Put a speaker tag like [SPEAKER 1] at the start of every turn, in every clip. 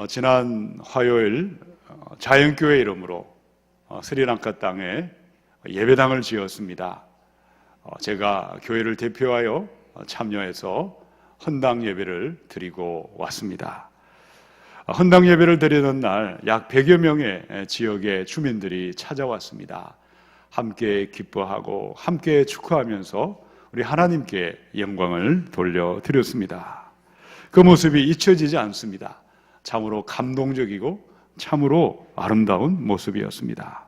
[SPEAKER 1] 지난 화요일 자연교회 이름으로 스리랑카 땅에 예배당을 지었습니다. 제가 교회를 대표하여 참여해서 헌당 예배를 드리고 왔습니다. 헌당 예배를 드리는 날 약 100여 명의 지역의 주민들이 찾아왔습니다. 함께 기뻐하고 함께 축하하면서 우리 하나님께 영광을 돌려드렸습니다. 그 모습이 잊혀지지 않습니다. 참으로 감동적이고 참으로 아름다운 모습이었습니다.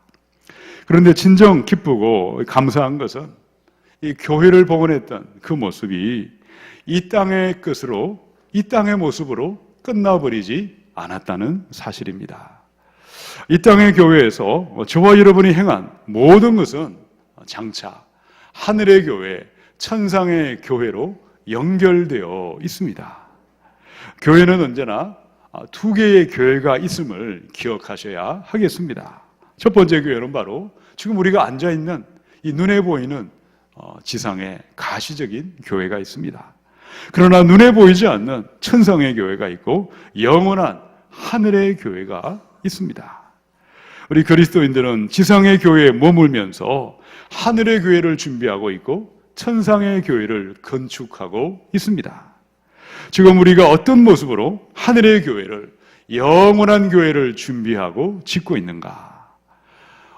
[SPEAKER 1] 그런데 진정 기쁘고 감사한 것은 이 교회를 봉헌했던 그 모습이 이 땅의 끝으로, 이 땅의 모습으로 끝나버리지 않았다는 사실입니다. 이 땅의 교회에서 저와 여러분이 행한 모든 것은 장차 하늘의 교회, 천상의 교회로 연결되어 있습니다. 교회는 언제나 두 개의 교회가 있음을 기억하셔야 하겠습니다. 첫 번째 교회는 바로 지금 우리가 앉아있는 이 눈에 보이는 지상의 가시적인 교회가 있습니다. 그러나 눈에 보이지 않는 천상의 교회가 있고 영원한 하늘의 교회가 있습니다. 우리 그리스도인들은 지상의 교회에 머물면서 하늘의 교회를 준비하고 있고 천상의 교회를 건축하고 있습니다. 지금 우리가 어떤 모습으로 하늘의 교회를, 영원한 교회를 준비하고 짓고 있는가?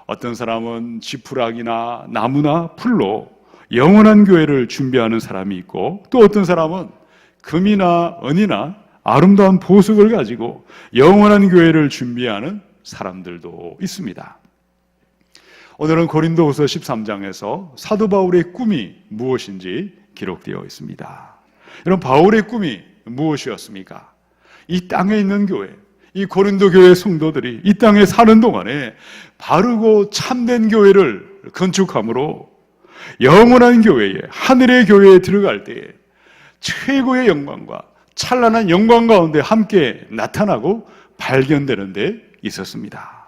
[SPEAKER 1] 어떤 사람은 지푸라기나 나무나 풀로 영원한 교회를 준비하는 사람이 있고, 또 어떤 사람은 금이나 은이나 아름다운 보석을 가지고 영원한 교회를 준비하는 사람들도 있습니다. 오늘은 고린도후서 13장에서 사도 바울의 꿈이 무엇인지 기록되어 있습니다. 여러분, 바울의 꿈이 무엇이었습니까? 이 땅에 있는 교회, 이 고린도 교회 성도들이 이 땅에 사는 동안에 바르고 참된 교회를 건축함으로 영원한 교회에, 하늘의 교회에 들어갈 때에 최고의 영광과 찬란한 영광 가운데 함께 나타나고 발견되는 데 있었습니다.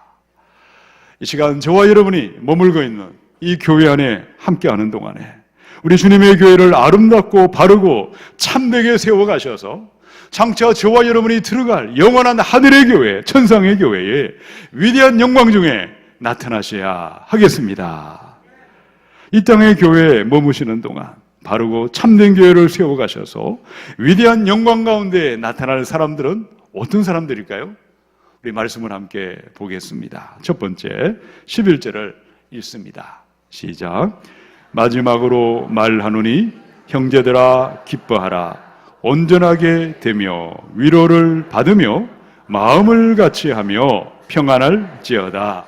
[SPEAKER 1] 이 시간 저와 여러분이 머물고 있는 이 교회 안에 함께하는 동안에 우리 주님의 교회를 아름답고 바르고 참되게 세워가셔서 장차 저와 여러분이 들어갈 영원한 하늘의 교회, 천상의 교회에 위대한 영광 중에 나타나셔야 하겠습니다. 이 땅의 교회에 머무시는 동안 바르고 참된 교회를 세워가셔서 위대한 영광 가운데 나타날 사람들은 어떤 사람들일까요? 우리 말씀을 함께 보겠습니다. 첫 번째 11절을 읽습니다. 시작. 마지막으로 말하노니 형제들아 기뻐하라. 온전하게 되며 위로를 받으며 마음을 같이 하며 평안할지어다.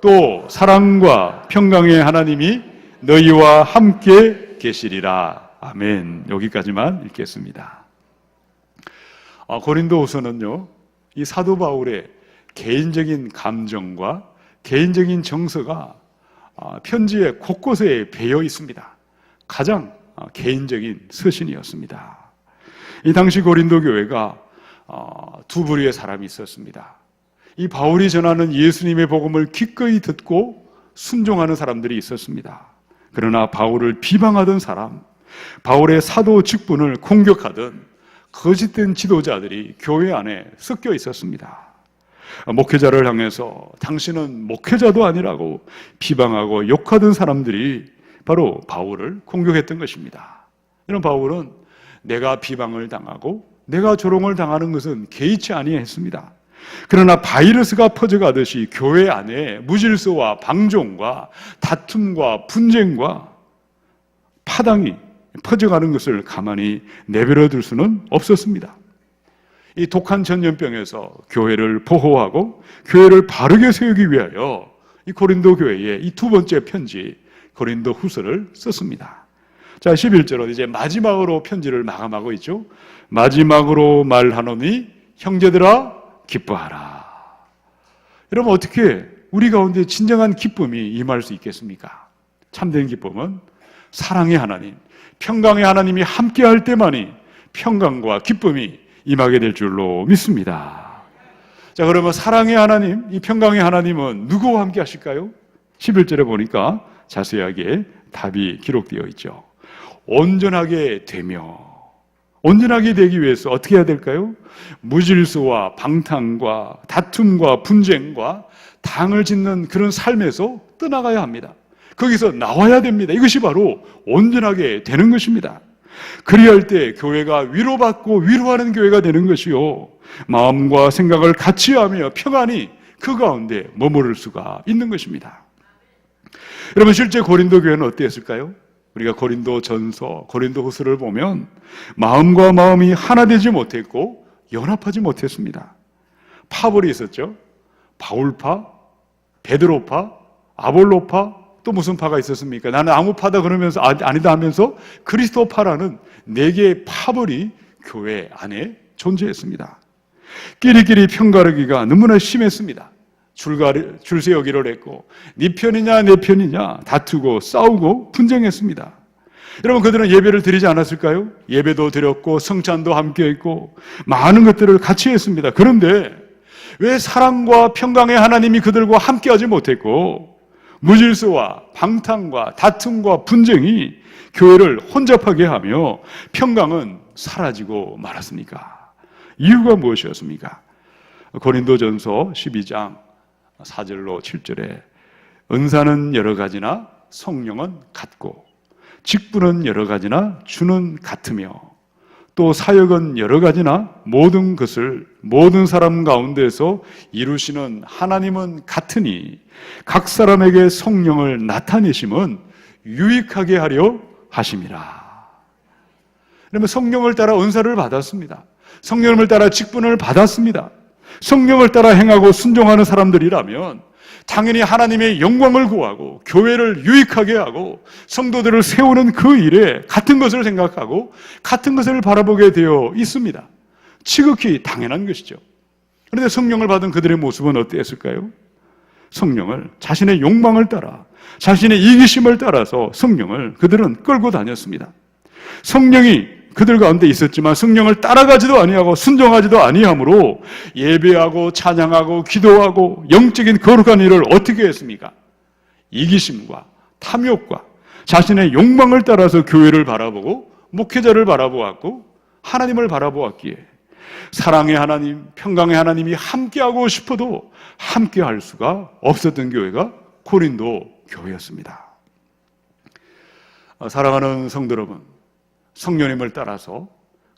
[SPEAKER 1] 또 사랑과 평강의 하나님이 너희와 함께 계시리라. 아멘. 여기까지만 읽겠습니다. 고린도후서는요, 이 사도 바울의 개인적인 감정과 개인적인 정서가 편지의 곳곳에 배어 있습니다. 가장 개인적인 서신이었습니다. 이 당시 고린도 교회가 두 부류의 사람이 있었습니다. 이 바울이 전하는 예수님의 복음을 기꺼이 듣고 순종하는 사람들이 있었습니다. 그러나 바울을 비방하던 사람, 바울의 사도 직분을 공격하던 거짓된 지도자들이 교회 안에 섞여 있었습니다. 목회자를 향해서 당신은 목회자도 아니라고 비방하고 욕하던 사람들이 바로 바울을 공격했던 것입니다. 이런 바울은 내가 비방을 당하고 내가 조롱을 당하는 것은 개의치 아니했습니다. 그러나 바이러스가 퍼져가듯이 교회 안에 무질서와 방종과 다툼과 분쟁과 파당이 퍼져가는 것을 가만히 내버려 둘 수는 없었습니다. 이 독한 전염병에서 교회를 보호하고 교회를 바르게 세우기 위하여 이 고린도 교회에 이 두 번째 편지 고린도 후서를 썼습니다. 자, 11절은 이제 마지막으로 편지를 마감하고 있죠. 마지막으로 말하노니 형제들아 기뻐하라. 여러분, 어떻게 우리 가운데 진정한 기쁨이 임할 수 있겠습니까? 참된 기쁨은 사랑의 하나님, 평강의 하나님이 함께할 때만이 평강과 기쁨이 임하게 될 줄로 믿습니다. 자, 그러면 사랑의 하나님, 이 평강의 하나님은 누구와 함께 하실까요? 11절에 보니까 자세하게 답이 기록되어 있죠. 온전하게 되며, 온전하게 되기 위해서 어떻게 해야 될까요? 무질서와 방탕과 다툼과 분쟁과 당을 짓는 그런 삶에서 떠나가야 합니다. 거기서 나와야 됩니다. 이것이 바로 온전하게 되는 것입니다. 그리할 때 교회가 위로받고 위로하는 교회가 되는 것이요, 마음과 생각을 같이 하며 평안히 그 가운데 머무를 수가 있는 것입니다. 여러분, 실제 고린도 교회는 어땠을까요? 우리가 고린도 전서, 고린도 후서를 보면 마음과 마음이 하나 되지 못했고 연합하지 못했습니다. 파벌이 있었죠. 바울파, 베드로파, 아볼로파, 또 무슨 파가 있었습니까? 나는 아무 파다 그러면서 아니다 하면서 그리스도파라는 네 개의 파벌이 교회 안에 존재했습니다. 끼리끼리 편가르기가 너무나 심했습니다. 줄 세우기를 했고 네 편이냐 내 편이냐 다투고 싸우고 분쟁했습니다. 여러분, 그들은 예배를 드리지 않았을까요? 예배도 드렸고 성찬도 함께 했고 많은 것들을 같이 했습니다. 그런데 왜 사랑과 평강의 하나님이 그들과 함께하지 못했고 무질서와 방탕과 다툼과 분쟁이 교회를 혼잡하게 하며 평강은 사라지고 말았습니까? 이유가 무엇이었습니까? 고린도전서 12장 4절로 7절에 은사는 여러 가지나 성령은 같고 직분은 여러 가지나 주는 같으며 또 사역은 여러 가지나 모든 것을 모든 사람 가운데서 이루시는 하나님은 같으니 각 사람에게 성령을 나타내심은 유익하게 하려 하심이라. 그러면 성령을 따라 은사를 받았습니다. 성령을 따라 직분을 받았습니다. 성령을 따라 행하고 순종하는 사람들이라면 당연히 하나님의 영광을 구하고 교회를 유익하게 하고 성도들을 세우는 그 일에 같은 것을 생각하고 같은 것을 바라보게 되어 있습니다. 지극히 당연한 것이죠. 그런데 성령을 받은 그들의 모습은 어땠을까요? 성령을 자신의 욕망을 따라 자신의 이기심을 따라서 성령을 그들은 끌고 다녔습니다. 성령이 그들 가운데 있었지만 성령을 따라가지도 아니하고 순종하지도 아니하므로 예배하고 찬양하고 기도하고 영적인 거룩한 일을 어떻게 했습니까? 이기심과 탐욕과 자신의 욕망을 따라서 교회를 바라보고 목회자를 바라보았고 하나님을 바라보았기에 사랑의 하나님, 평강의 하나님이 함께하고 싶어도 함께할 수가 없었던 교회가 고린도 교회였습니다. 사랑하는 성도 여러분, 성령님을 따라서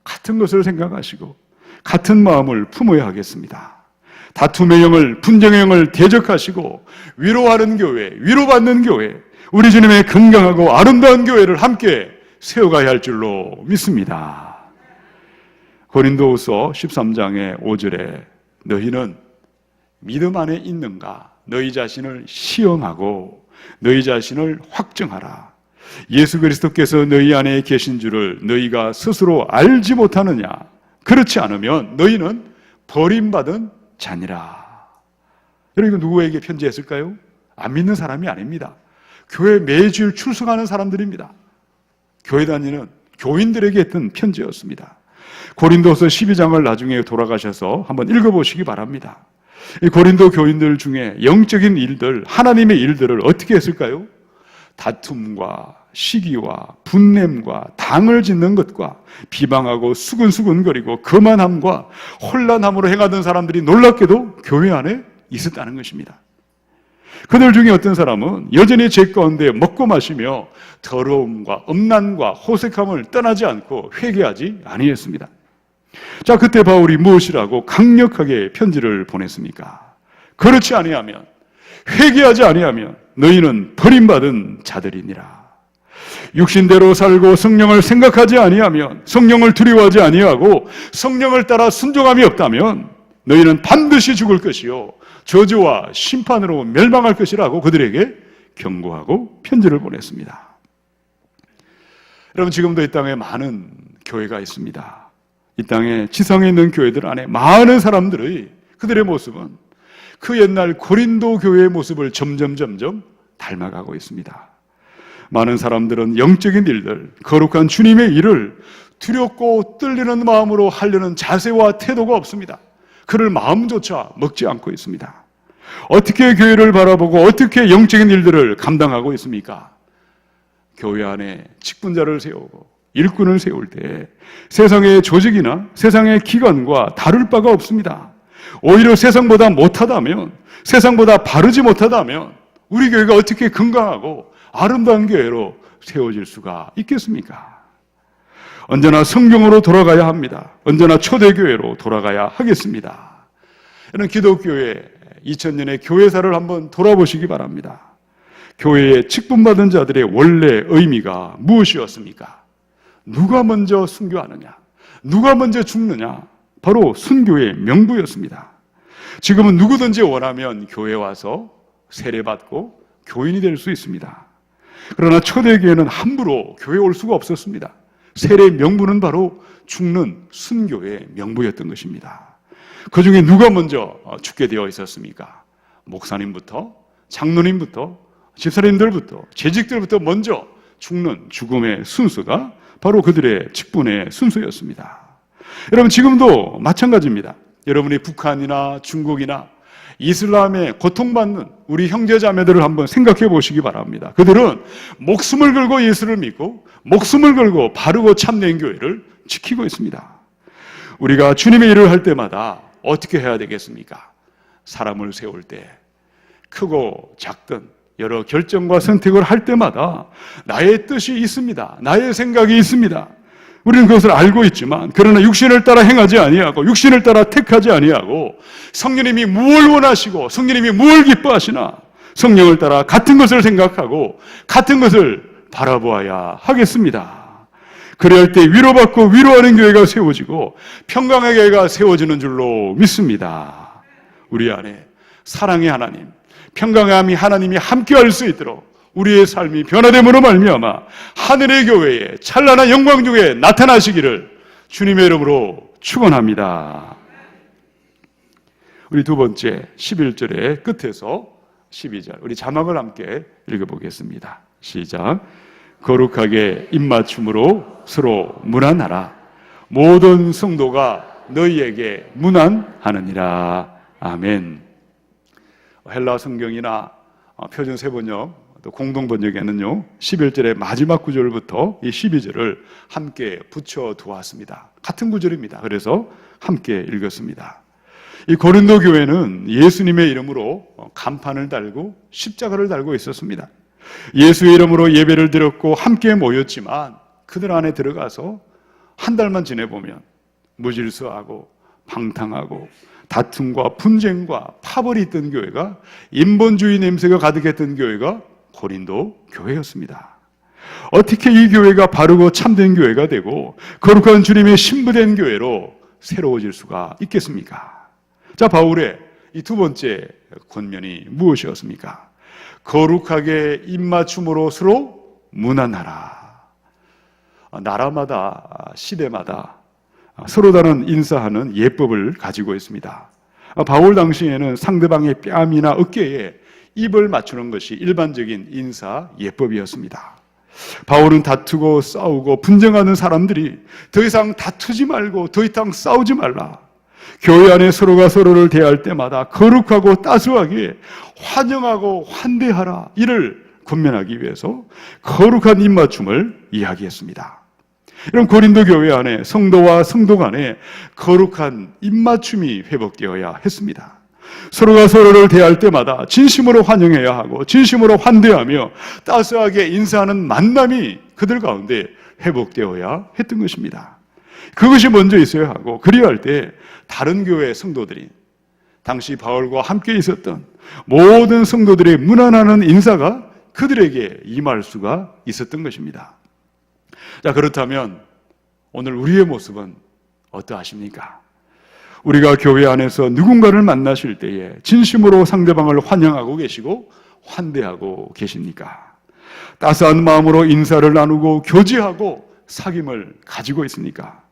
[SPEAKER 1] 같은 것을 생각하시고 같은 마음을 품어야 하겠습니다. 다툼의 영을, 분쟁의 영을 대적하시고 위로하는 교회, 위로받는 교회, 우리 주님의 건강하고 아름다운 교회를 함께 세워가야 할 줄로 믿습니다. 고린도후서 13장의 5절에 너희는 믿음 안에 있는가? 너희 자신을 시험하고 너희 자신을 확증하라. 예수 그리스도께서 너희 안에 계신 줄을 너희가 스스로 알지 못하느냐? 그렇지 않으면 너희는 버림받은 자니라. 여러분, 이거 누구에게 편지했을까요? 안 믿는 사람이 아닙니다. 교회 매주일 출석하는 사람들입니다. 교회 다니는 교인들에게 했던 편지였습니다. 고린도서 12장을 나중에 돌아가셔서 한번 읽어보시기 바랍니다. 이 고린도 교인들 중에 영적인 일들, 하나님의 일들을 어떻게 했을까요? 다툼과 시기와 분냄과 당을 짓는 것과 비방하고 수근수근거리고 거만함과 혼란함으로 행하던 사람들이 놀랍게도 교회 안에 있었다는 것입니다. 그들 중에 어떤 사람은 여전히 죄 가운데 먹고 마시며 더러움과 음란과 호색함을 떠나지 않고 회개하지 아니했습니다. 자, 그때 바울이 무엇이라고 강력하게 편지를 보냈습니까? 그렇지 아니하면, 회개하지 아니하면 너희는 버림받은 자들이니라. 육신대로 살고 성령을 생각하지 아니하면, 성령을 두려워하지 아니하고 성령을 따라 순종함이 없다면 너희는 반드시 죽을 것이요 저주와 심판으로 멸망할 것이라고 그들에게 경고하고 편지를 보냈습니다. 여러분, 지금도 이 땅에 많은 교회가 있습니다. 이 땅에 지상에 있는 교회들 안에 많은 사람들의 그들의 모습은 그 옛날 고린도 교회의 모습을 점점 닮아가고 있습니다. 많은 사람들은 영적인 일들, 거룩한 주님의 일을 두렵고 떨리는 마음으로 하려는 자세와 태도가 없습니다. 그럴 마음조차 먹지 않고 있습니다. 어떻게 교회를 바라보고 어떻게 영적인 일들을 감당하고 있습니까? 교회 안에 직분자를 세우고 일꾼을 세울 때 세상의 조직이나 세상의 기관과 다를 바가 없습니다. 오히려 세상보다 못하다면, 세상보다 바르지 못하다면 우리 교회가 어떻게 건강하고 아름다운 교회로 세워질 수가 있겠습니까? 언제나 성경으로 돌아가야 합니다. 언제나 초대교회로 돌아가야 하겠습니다. 이런 기독교회 2000년의 교회사를 한번 돌아보시기 바랍니다. 교회에 직분받은 자들의 원래 의미가 무엇이었습니까? 누가 먼저 순교하느냐? 누가 먼저 죽느냐? 바로 순교의 명부였습니다. 지금은 누구든지 원하면 교회에 와서 세례받고 교인이 될 수 있습니다. 그러나 초대교회는 함부로 교회에 올 수가 없었습니다. 세례 명부는 바로 죽는 순교의 명부였던 것입니다. 그 중에 누가 먼저 죽게 되어 있었습니까? 목사님부터, 장로님부터, 집사님들부터, 재직들부터 먼저 죽는 죽음의 순서가 바로 그들의 직분의 순서였습니다. 여러분, 지금도 마찬가지입니다. 여러분이 북한이나 중국이나 이슬람에 고통받는 우리 형제자매들을 한번 생각해 보시기 바랍니다. 그들은 목숨을 걸고 예수를 믿고 목숨을 걸고 바르고 참된 교회를 지키고 있습니다. 우리가 주님의 일을 할 때마다 어떻게 해야 되겠습니까? 사람을 세울 때 크고 작든 여러 결정과 선택을 할 때마다 나의 뜻이 있습니다. 나의 생각이 있습니다. 우리는 그것을 알고 있지만, 그러나 육신을 따라 행하지 아니하고 육신을 따라 택하지 아니하고 성령님이 무엇을 원하시고 성령님이 무엇을 기뻐하시나 성령을 따라 같은 것을 생각하고 같은 것을 바라보아야 하겠습니다. 그래야 할 때 위로받고 위로하는 교회가 세워지고 평강의 교회가 세워지는 줄로 믿습니다. 우리 안에 사랑의 하나님, 평강함이 하나님이 함께할 수 있도록 우리의 삶이 변화됨으로 말미암아 하늘의 교회에 찬란한 영광 중에 나타나시기를 주님의 이름으로 축원합니다. 우리 두 번째 11절의 끝에서 12절, 우리 자막을 함께 읽어보겠습니다. 시작. 거룩하게 입맞춤으로 서로 문안하라. 모든 성도가 너희에게 문안하느니라. 아멘. 헬라 성경이나 표준 세번역, 또 공동 번역에는요 11절의 마지막 구절부터 이 12절을 함께 붙여 두었습니다. 같은 구절입니다. 그래서 함께 읽었습니다. 이 고린도 교회는 예수님의 이름으로 간판을 달고 십자가를 달고 있었습니다. 예수의 이름으로 예배를 드렸고 함께 모였지만 그들 안에 들어가서 한 달만 지내보면 무질서하고 방탕하고 다툼과 분쟁과 파벌이 있던 교회가, 인본주의 냄새가 가득했던 교회가 고린도 교회였습니다. 어떻게 이 교회가 바르고 참된 교회가 되고 거룩한 주님의 신부된 교회로 새로워질 수가 있겠습니까? 자, 바울의 이 두 번째 권면이 무엇이었습니까? 거룩하게 입맞춤으로 서로 문안하라. 나라마다 시대마다 서로 다른 인사하는 예법을 가지고 있습니다. 바울 당시에는 상대방의 뺨이나 어깨에 입을 맞추는 것이 일반적인 인사 예법이었습니다. 바울은 다투고 싸우고 분쟁하는 사람들이 더 이상 다투지 말고 더 이상 싸우지 말라. 교회 안에 서로가 서로를 대할 때마다 거룩하고 따스하게 환영하고 환대하라. 이를 권면하기 위해서 거룩한 입맞춤을 이야기했습니다. 이런 고린도 교회 안에 성도와 성도 간에 거룩한 입맞춤이 회복되어야 했습니다. 서로가 서로를 대할 때마다 진심으로 환영해야 하고 진심으로 환대하며 따스하게 인사하는 만남이 그들 가운데 회복되어야 했던 것입니다. 그것이 먼저 있어야 하고, 그리야 할 때 다른 교회 성도들이, 당시 바울과 함께 있었던 모든 성도들의 문안하는 인사가 그들에게 임할 수가 있었던 것입니다. 자, 그렇다면 오늘 우리의 모습은 어떠하십니까? 우리가 교회 안에서 누군가를 만나실 때에 진심으로 상대방을 환영하고 계시고 환대하고 계십니까? 따스한 마음으로 인사를 나누고 교제하고 사귐을 가지고 있습니까?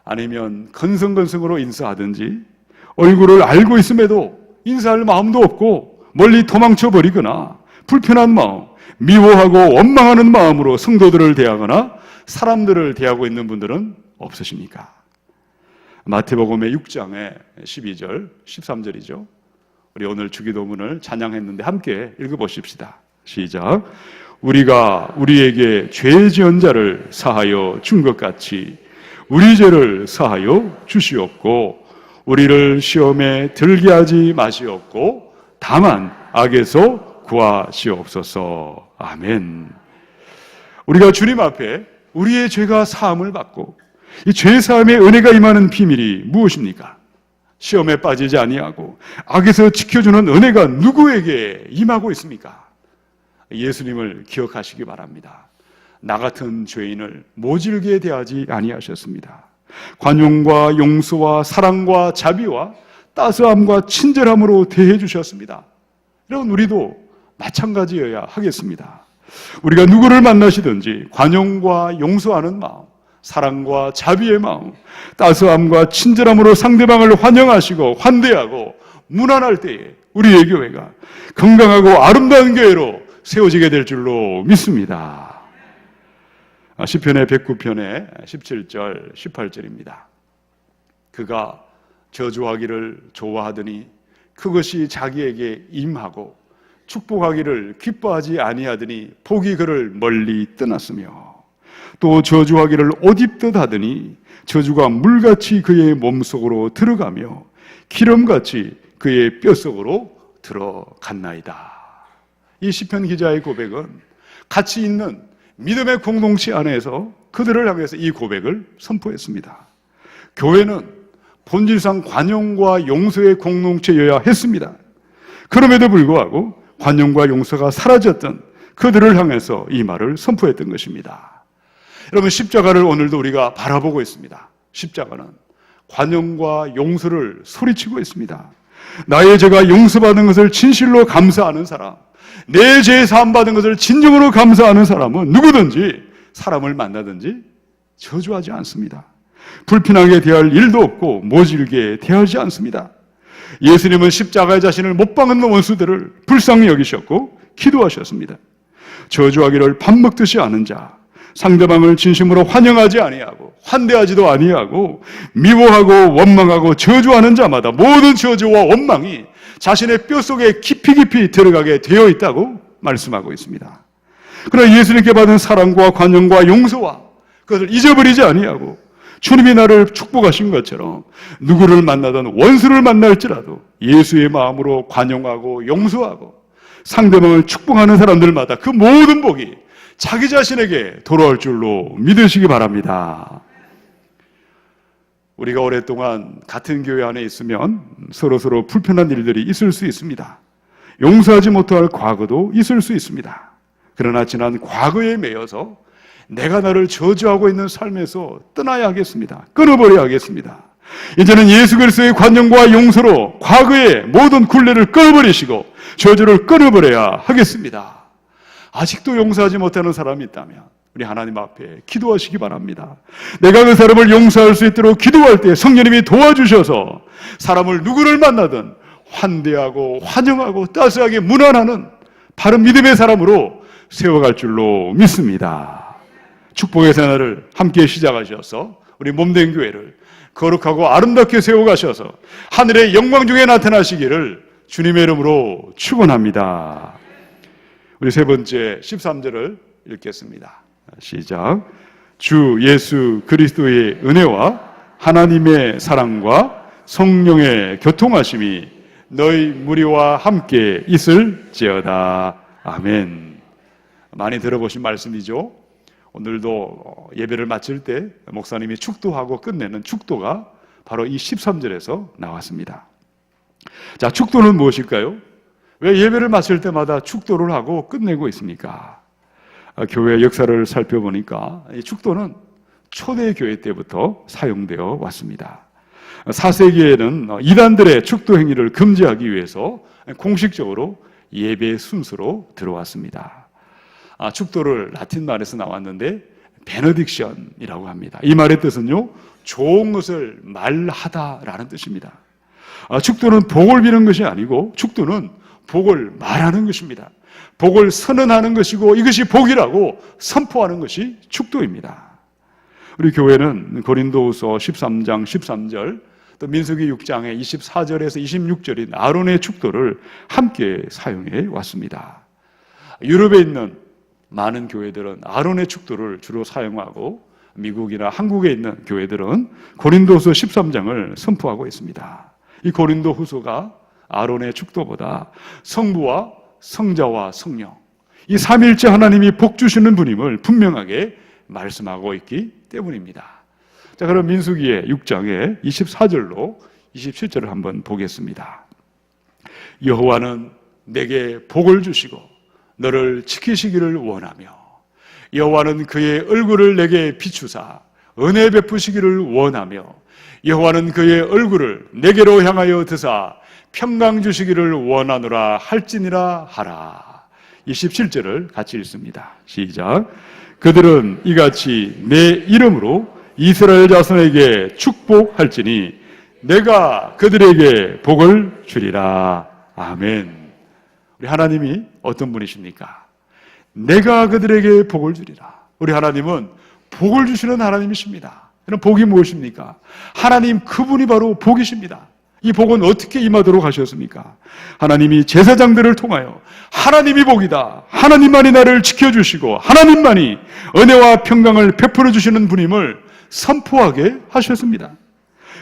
[SPEAKER 1] 아니면 건성건성으로 인사하든지 얼굴을 알고 있음에도 인사할 마음도 없고 멀리 도망쳐 버리거나 불편한 마음, 미워하고 원망하는 마음으로 성도들을 대하거나 사람들을 대하고 있는 분들은 없으십니까? 마태복음의 6장의 12절, 13절이죠. 우리 오늘 주기도문을 찬양했는데 함께 읽어보십시다. 시작. 우리가 우리에게 죄 지은 자를 사하여 준 것 같이 우리 죄를 사하여 주시옵고 우리를 시험에 들게 하지 마시옵고 다만 악에서 구하시옵소서. 아멘. 우리가 주님 앞에 우리의 죄가 사함을 받고 이 죄 사함의 은혜가 임하는 비밀이 무엇입니까? 시험에 빠지지 아니하고 악에서 지켜주는 은혜가 누구에게 임하고 있습니까? 예수님을 기억하시기 바랍니다. 나 같은 죄인을 모질게 대하지 아니하셨습니다. 관용과 용서와 사랑과 자비와 따스함과 친절함으로 대해 주셨습니다. 여러분, 우리도 마찬가지여야 하겠습니다. 우리가 누구를 만나시든지 관용과 용서하는 마음, 사랑과 자비의 마음, 따스함과 친절함으로 상대방을 환영하시고 환대하고 문안할 때에 우리의 교회가 건강하고 아름다운 교회로 세워지게 될 줄로 믿습니다. 시편의 109편의 17절 18절입니다. 그가 저주하기를 좋아하더니 그것이 자기에게 임하고 축복하기를 기뻐하지 아니하더니 복이 그를 멀리 떠났으며 또 저주하기를 옷 입듯 하더니 저주가 물같이 그의 몸속으로 들어가며 기름같이 그의 뼛속으로 들어갔나이다. 이 시편 기자의 고백은 같이 있는 믿음의 공동체 안에서 그들을 향해서 이 고백을 선포했습니다. 교회는 본질상 관용과 용서의 공동체여야 했습니다. 그럼에도 불구하고 관용과 용서가 사라졌던 그들을 향해서 이 말을 선포했던 것입니다. 여러분, 십자가를 오늘도 우리가 바라보고 있습니다. 십자가는 관용과 용서를 소리치고 있습니다. 나의 죄가 용서받은 것을 진실로 감사하는 사람, 내 죄 사함받은 것을 진정으로 감사하는 사람은 누구든지 사람을 만나든지 저주하지 않습니다. 불편하게 대할 일도 없고 모질게 대하지 않습니다. 예수님은 십자가에 자신을 못 박은 원수들을 불쌍히 여기셨고 기도하셨습니다. 저주하기를 밥 먹듯이 아는 자, 상대방을 진심으로 환영하지 아니하고 환대하지도 아니하고 미워하고 원망하고 저주하는 자마다 모든 저주와 원망이 자신의 뼛속에 깊이 들어가게 되어 있다고 말씀하고 있습니다. 그러나 예수님께 받은 사랑과 관용과 용서와 그것을 잊어버리지 아니하고 주님이 나를 축복하신 것처럼 누구를 만나든 원수를 만날지라도 예수의 마음으로 관용하고 용서하고 상대방을 축복하는 사람들마다 그 모든 복이 자기 자신에게 돌아올 줄로 믿으시기 바랍니다. 우리가 오랫동안 같은 교회 안에 있으면 서로 불편한 일들이 있을 수 있습니다. 용서하지 못할 과거도 있을 수 있습니다. 그러나 지난 과거에 매여서 내가 나를 저주하고 있는 삶에서 떠나야 하겠습니다. 끊어버려야 하겠습니다. 이제는 예수 그리스도의 관용과 용서로 과거의 모든 굴레를 끊어버리시고 저주를 끊어버려야 하겠습니다. 아직도 용서하지 못하는 사람이 있다면 우리 하나님 앞에 기도하시기 바랍니다. 내가 그 사람을 용서할 수 있도록 기도할 때 성령님이 도와주셔서 사람을 누구를 만나든 환대하고 환영하고 따스하게 문안하는 바른 믿음의 사람으로 세워갈 줄로 믿습니다. 축복의 생활을 함께 시작하셔서 우리 몸된 교회를 거룩하고 아름답게 세워가셔서 하늘의 영광 중에 나타나시기를 주님의 이름으로 축원합니다. 우리 세 번째 13절을 읽겠습니다. 시작. 주 예수 그리스도의 은혜와 하나님의 사랑과 성령의 교통하심이 너희 무리와 함께 있을지어다. 아멘. 많이 들어보신 말씀이죠. 오늘도 예배를 마칠 때 목사님이 축도하고 끝내는 축도가 바로 이 13절에서 나왔습니다. 자, 축도는 무엇일까요? 왜 예배를 마칠 때마다 축도를 하고 끝내고 있습니까? 교회 역사를 살펴보니까 이 축도는 초대교회 때부터 사용되어 왔습니다. 4세기에는 이단들의 축도 행위를 금지하기 위해서 공식적으로 예배 순서로 들어왔습니다. 축도를 라틴 말에서 나왔는데 베네딕션이라고 합니다. 이 말의 뜻은요, 좋은 것을 말하다라는 뜻입니다. 축도는 복을 비는 것이 아니고 축도는 복을 말하는 것입니다. 복을 선언하는 것이고 이것이 복이라고 선포하는 것이 축도입니다. 우리 교회는 고린도후서 13장 13절 또 민수기 6장의 24절에서 26절인 아론의 축도를 함께 사용해 왔습니다. 유럽에 있는 많은 교회들은 아론의 축도를 주로 사용하고 미국이나 한국에 있는 교회들은 고린도후서 13장을 선포하고 있습니다. 이 고린도후서가 아론의 축도보다 성부와 성자와 성령, 이 삼일째 하나님이 복 주시는 분임을 분명하게 말씀하고 있기 때문입니다. 자, 그럼 민수기의 6장의 24절로 27절을 한번 보겠습니다. 여호와는 내게 복을 주시고 너를 지키시기를 원하며 여호와는 그의 얼굴을 내게 비추사 은혜 베푸시기를 원하며 여호와는 그의 얼굴을 내게로 향하여 드사 평강 주시기를 원하노라 할지니라 하라. 27절을 같이 읽습니다. 시작. 그들은 이같이 내 이름으로 이스라엘 자손에게 축복할지니 내가 그들에게 복을 주리라. 아멘. 우리 하나님이 어떤 분이십니까? 내가 그들에게 복을 주리라. 우리 하나님은 복을 주시는 하나님이십니다. 그럼 복이 무엇입니까? 하나님 그분이 바로 복이십니다. 이 복은 어떻게 임하도록 하셨습니까? 하나님이 제사장들을 통하여 하나님이 복이다, 하나님만이 나를 지켜주시고 하나님만이 은혜와 평강을 베풀어 주시는 분임을 선포하게 하셨습니다.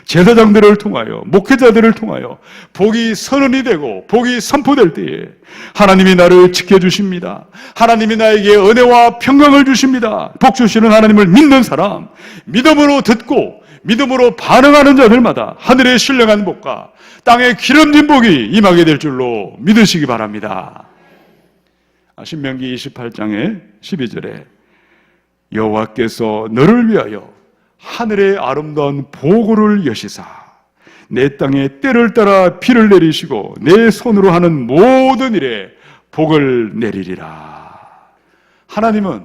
[SPEAKER 1] 제사장들을 통하여, 목회자들을 통하여 복이 선언이 되고 복이 선포될 때에 하나님이 나를 지켜주십니다. 하나님이 나에게 은혜와 평강을 주십니다. 복 주시는 하나님을 믿는 사람, 믿음으로 듣고 믿음으로 반응하는 자들마다 하늘의 신령한 복과 땅의 기름진 복이 임하게 될 줄로 믿으시기 바랍니다. 신명기 28장의 12절에 여호와께서 너를 위하여 하늘의 아름다운 보고를 여시사 내 땅에 때를 따라 비를 내리시고 내 손으로 하는 모든 일에 복을 내리리라. 하나님은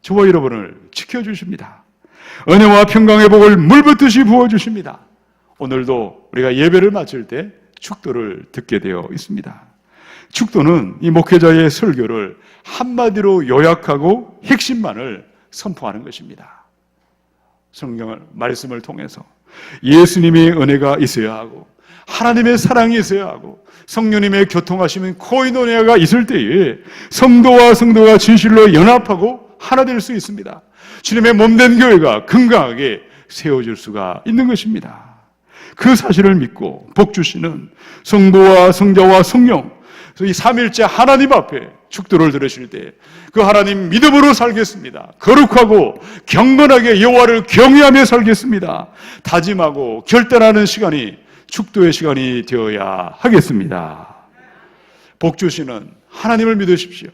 [SPEAKER 1] 저와 여러분을 지켜주십니다. 은혜와 평강의 복을 물붓듯이 부어주십니다. 오늘도 우리가 예배를 마칠 때 축도를 듣게 되어 있습니다. 축도는 이 목회자의 설교를 한마디로 요약하고 핵심만을 선포하는 것입니다. 성경을, 말씀을 통해서 예수님의 은혜가 있어야 하고 하나님의 사랑이 있어야 하고 성령님의 교통하심인 코이노니아가 있을 때에 성도와 성도가 진실로 연합하고 하나 될 수 있습니다. 주님의 몸된 교회가 건강하게 세워질 수가 있는 것입니다. 그 사실을 믿고 복 주시는 성도와 성자와 성령, 이 삼일째 하나님 앞에 축도를 들으실 때 그 하나님 믿음으로 살겠습니다. 거룩하고 경건하게 여호와를 경외하며 살겠습니다. 다짐하고 결단하는 시간이 축도의 시간이 되어야 하겠습니다. 복 주시는 하나님을 믿으십시오.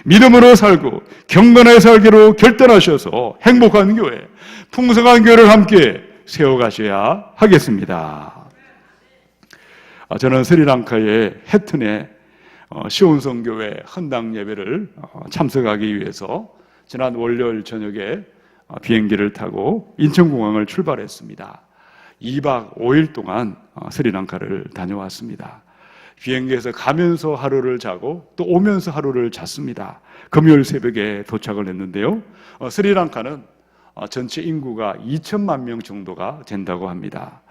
[SPEAKER 1] 믿음으로 살고 경건하게 살기로 결단하셔서 행복한 교회, 풍성한 교회를 함께 세워가셔야 하겠습니다. 저는 스리랑카의 해튼의 시온성교회 헌당 예배를 참석하기 위해서 지난 월요일 저녁에 비행기를 타고 인천공항을 출발했습니다. 2박 5일 동안 스리랑카를 다녀왔습니다. 비행기에서 가면서 하루를 자고 또 오면서 하루를 잤습니다. 금요일 새벽에 도착을 했는데요. 스리랑카는 전체 인구가 2천만 명 정도가 된다고 합니다.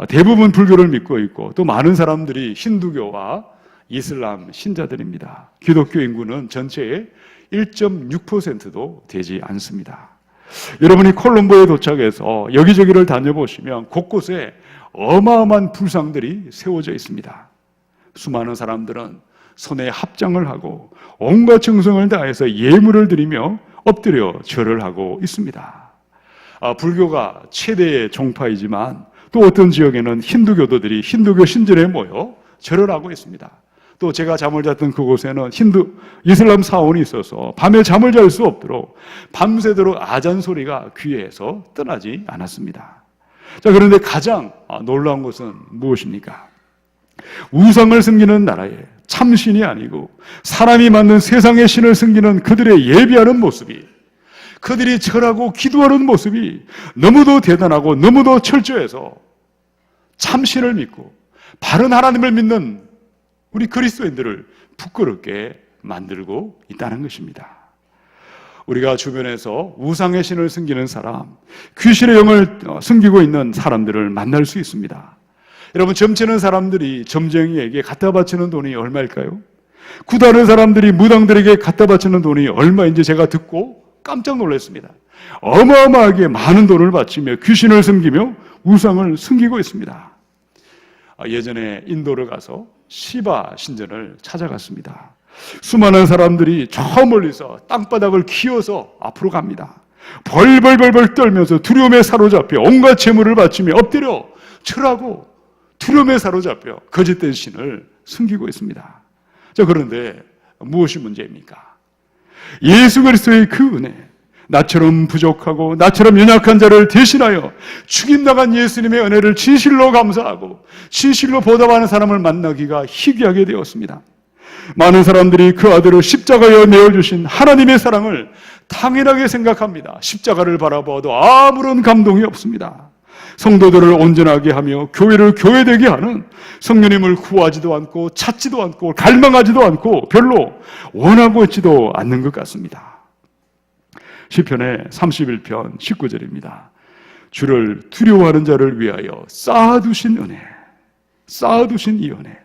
[SPEAKER 1] 대부분 불교를 믿고 있고 또 많은 사람들이 힌두교와 이슬람 신자들입니다. 기독교 인구는 전체의 1.6%도 되지 않습니다. 여러분이 콜롬보에 도착해서 여기저기를 다녀보시면 곳곳에 어마어마한 불상들이 세워져 있습니다. 수많은 사람들은 손에 합장을 하고 온갖 정성을 다해서 예물을 드리며 엎드려 절을 하고 있습니다. 불교가 최대의 종파이지만 또 어떤 지역에는 힌두교도들이 힌두교 신전에 모여 절을 하고 있습니다. 또 제가 잠을 잤던 그곳에는 이슬람 사원이 있어서 밤에 잠을 잘 수 없도록 밤새도록 아잔 소리가 귀에서 떠나지 않았습니다. 자, 그런데 가장 놀라운 것은 무엇입니까? 우상을 섬기는 나라에 참신이 아니고 사람이 만든 세상의 신을 섬기는 그들의 예비하는 모습이, 그들이 절하고 기도하는 모습이 너무도 대단하고 너무도 철저해서 참신을 믿고 바른 하나님을 믿는 우리 그리스도인들을 부끄럽게 만들고 있다는 것입니다. 우리가 주변에서 우상의 신을 섬기는 사람, 귀신의 영을 섬기고 있는 사람들을 만날 수 있습니다. 여러분, 점치는 사람들이 점쟁이에게 갖다 바치는 돈이 얼마일까요? 구다른 사람들이 무당들에게 갖다 바치는 돈이 얼마인지 제가 듣고 깜짝 놀랐습니다. 어마어마하게 많은 돈을 바치며 귀신을 섬기며 우상을 숨기고 있습니다. 예전에 인도를 가서 시바 신전을 찾아갔습니다. 수많은 사람들이 저 멀리서 땅바닥을 기어서 앞으로 갑니다. 벌벌벌벌 떨면서 두려움에 사로잡혀 온갖 재물을 바치며 엎드려 절하고 두려움에 사로잡혀 거짓된 신을 숨기고 있습니다. 자, 그런데 무엇이 문제입니까? 예수 그리스도의 그 은혜, 나처럼 부족하고 나처럼 연약한 자를 대신하여 죽임나간 예수님의 은혜를 진실로 감사하고 진실로 보답하는 사람을 만나기가 희귀하게 되었습니다. 많은 사람들이 그 아들을 십자가에 내어주신 하나님의 사랑을 당연하게 생각합니다. 십자가를 바라봐도 아무런 감동이 없습니다. 성도들을 온전하게 하며 교회를 교회되게 하는 성령님을 구하지도 않고 찾지도 않고 갈망하지도 않고 별로 원하고 있지도 않는 것 같습니다. 시편의 31편 19절입니다. 주를 두려워하는 자를 위하여 쌓아두신 은혜, 쌓아두신 이 은혜,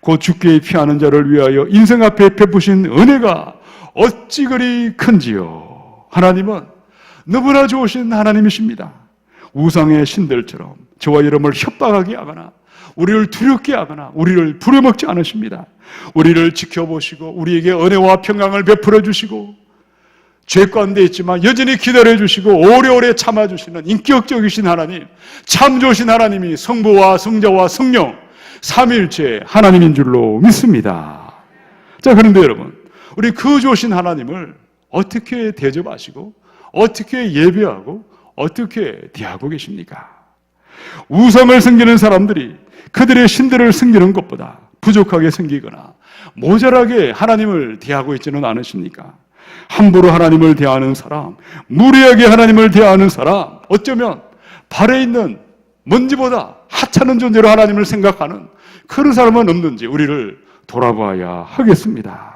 [SPEAKER 1] 곧 주께 피하는 자를 위하여 인생 앞에 베푸신 은혜가 어찌 그리 큰지요. 하나님은 너무나 좋으신 하나님이십니다. 우상의 신들처럼 저와 여러분을 협박하게 하거나 우리를 두렵게 하거나 우리를 부려먹지 않으십니다. 우리를 지켜보시고 우리에게 은혜와 평강을 베풀어 주시고 죄 가운데 있지만 여전히 기다려주시고 오래오래 참아주시는 인격적이신 하나님, 참 좋으신 하나님이 성부와 성자와 성령 삼위일체 하나님인 줄로 믿습니다. 자, 그런데 여러분, 우리 그 좋으신 하나님을 어떻게 대접하시고 어떻게 예배하고 어떻게 대하고 계십니까? 우상을 섬기는 사람들이 그들의 신들을 섬기는 것보다 부족하게 섬기거나 모자라게 하나님을 대하고 있지는 않으십니까? 함부로 하나님을 대하는 사람, 무례하게 하나님을 대하는 사람, 어쩌면 발에 있는 먼지보다 하찮은 존재로 하나님을 생각하는 그런 사람은 없는지 우리를 돌아봐야 하겠습니다.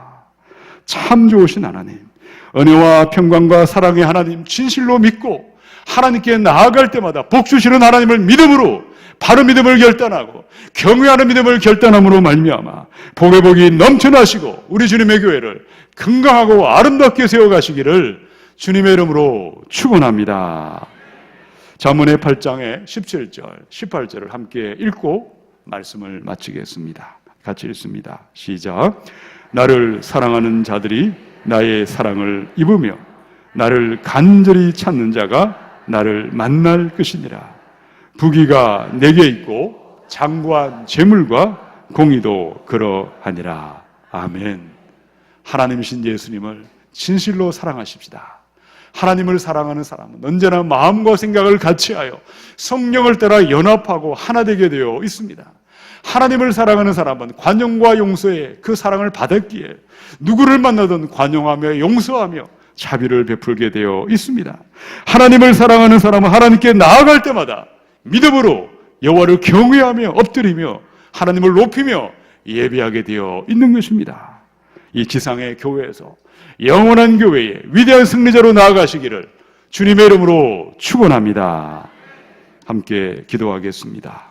[SPEAKER 1] 참 좋으신 하나님, 은혜와 평강과 사랑의 하나님 진실로 믿고 하나님께 나아갈 때마다 복 주시는 하나님을 믿음으로, 바른 믿음을 결단하고 경외하는 믿음을 결단함으로 말미암아 복의 복이 넘쳐나시고 우리 주님의 교회를 건강하고 아름답게 세워가시기를 주님의 이름으로 축원합니다. 잠언의 8장의 17절, 18절을 함께 읽고 말씀을 마치겠습니다. 같이 읽습니다. 시작. 나를 사랑하는 자들이 나의 사랑을 입으며 나를 간절히 찾는 자가 나를 만날 것이니라. 부귀가 내게 있고 장구한 재물과 공의도 그러하니라. 아멘. 하나님이신 예수님을 진실로 사랑하십시다. 하나님을 사랑하는 사람은 언제나 마음과 생각을 같이하여 성령을 따라 연합하고 하나 되게 되어 있습니다. 하나님을 사랑하는 사람은 관용과 용서의 그 사랑을 받았기에 누구를 만나든 관용하며 용서하며 자비를 베풀게 되어 있습니다. 하나님을 사랑하는 사람은 하나님께 나아갈 때마다 믿음으로 여호와를 경외하며 엎드리며 하나님을 높이며 예배하게 되어 있는 것입니다. 이 지상의 교회에서 영원한 교회의 위대한 승리자로 나아가시기를 주님의 이름으로 축원합니다. 함께 기도하겠습니다.